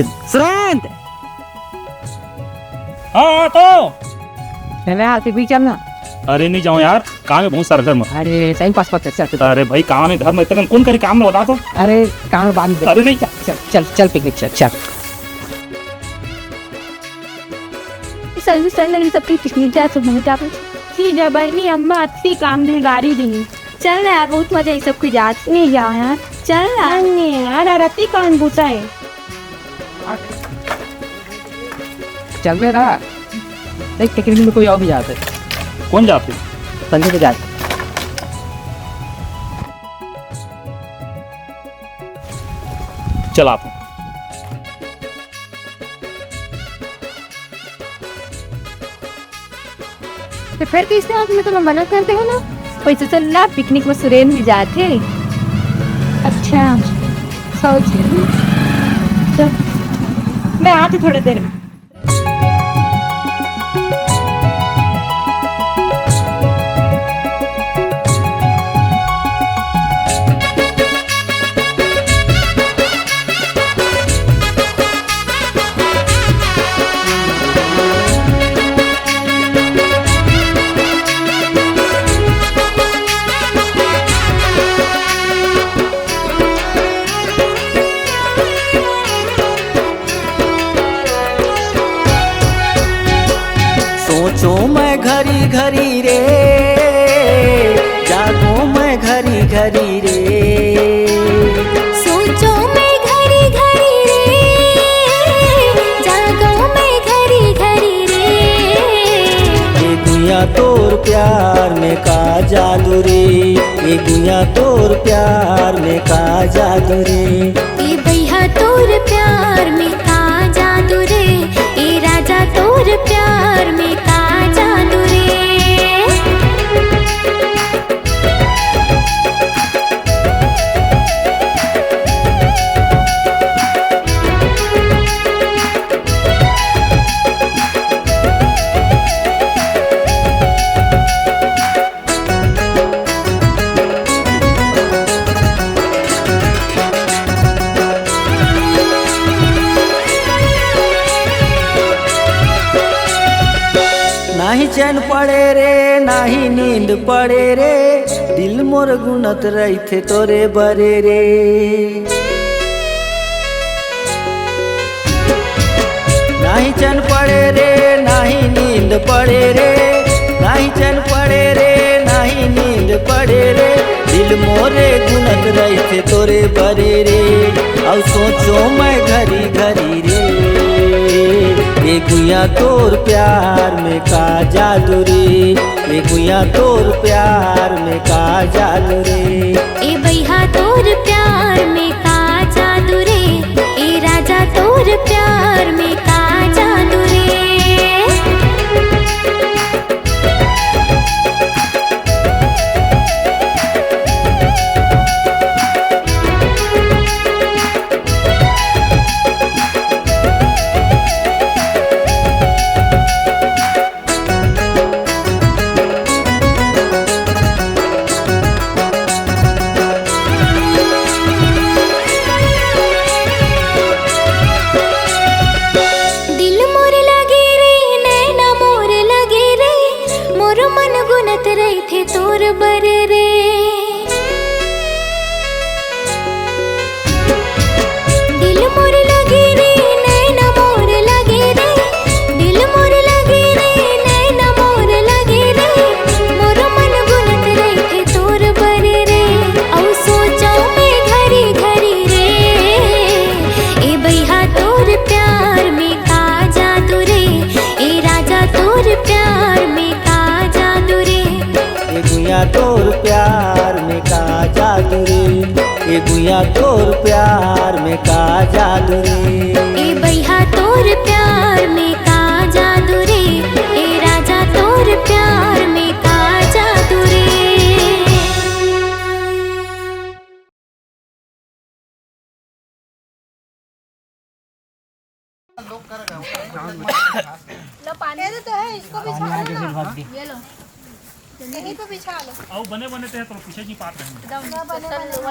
सुरेंद्र हाँ तो चले आते भी चलना। अरे नहीं जाऊँ यार, काम है बहुत सारा धर्म। अरे टाइम पास करते चल। अरे भाई काम है धर्म, इतना कौन करे काम में बता तो। अरे काम में बाद में। अरे नहीं चल चल चल पिकनिक चल चल। सर्विस चल रही सबकी पिकनिक जा सब नहीं जा ठीक है भाई नहीं अम्मा अच्छी काम दे गाड़ी दी चल यार बहुत मजा है सबकी जात नहीं जाओ यार चल यार नहीं यार रत्ती कौन पूछा है चल मेरा देख पिकनिक में कोई और भी जाते। कौन जाते? संजय पे जाते। चल आप तो फिर किसने आज में तो मना करते हो ना पैसे चल ना पिकनिक में सुरेंद्र भी जाते अच्छा सोच चल मैं आती थोड़ी देर में सोचो मैं घरी घरी रे, जागो मैं घरी घरी रे। सोचो मैं घरी घरी रे, जागो मैं घरी घरी रे। ये दुनिया तोर प्यार में का जादू रे, ये दुनिया तोर प्यार में का जादू रे। ये भैया तोर प्यार में का जादू रे, ये राजा तोर प्यार में का जादू रे। नाही चैन पड़े रे, नाही नींद पड़े रे, दिल मोर गुनत रही थे तोरे बरे रे। नाही चैन पड़े रे, नाही नींद पड़े रे, नाही चैन पड़े रे, नाही नींद पड़े रे, दिल मोरे गुनत रही थे तोरे बरे रे। अब सोचो मैं घरी घरी रे, ये गुया तोर प्यार में का जादू रे, ये गुया तोर प्यार में का जादू रे। ए भैया तोर प्यार में का जादू रे, ए राजा तोर प्यार में का जादू रे। दिल मोर लगे रे, नैना मोर लगे रे, मोर मन गुनत रही थे तोर बरे रे। दिल मोर लगे रे, नैना मोर लगे रे, दिल मोर लगे रे, नैना मोर लगे रे, मोर मन गुनत रही थे तोर बरे रे। औ सोचो मैं घरी घरी रे, ए भैया तोर प्यार में का जादू रे, ए राजा तोर प्यार में का जादू रे। ये गुया तोर प्यार में का जादू रे, ये गुया तोर प्यार में का जादू रे। ए भैया तोर प्यार में का जादू रे, ए राजा तोर प्यार में का जादू रे। लो पानी दे तो है इसको बिछा लो ना ये लो यहीं पे बिछा लो अब बने बने थे तो पीछे जी पात रहेंगे। एकदम बने वाला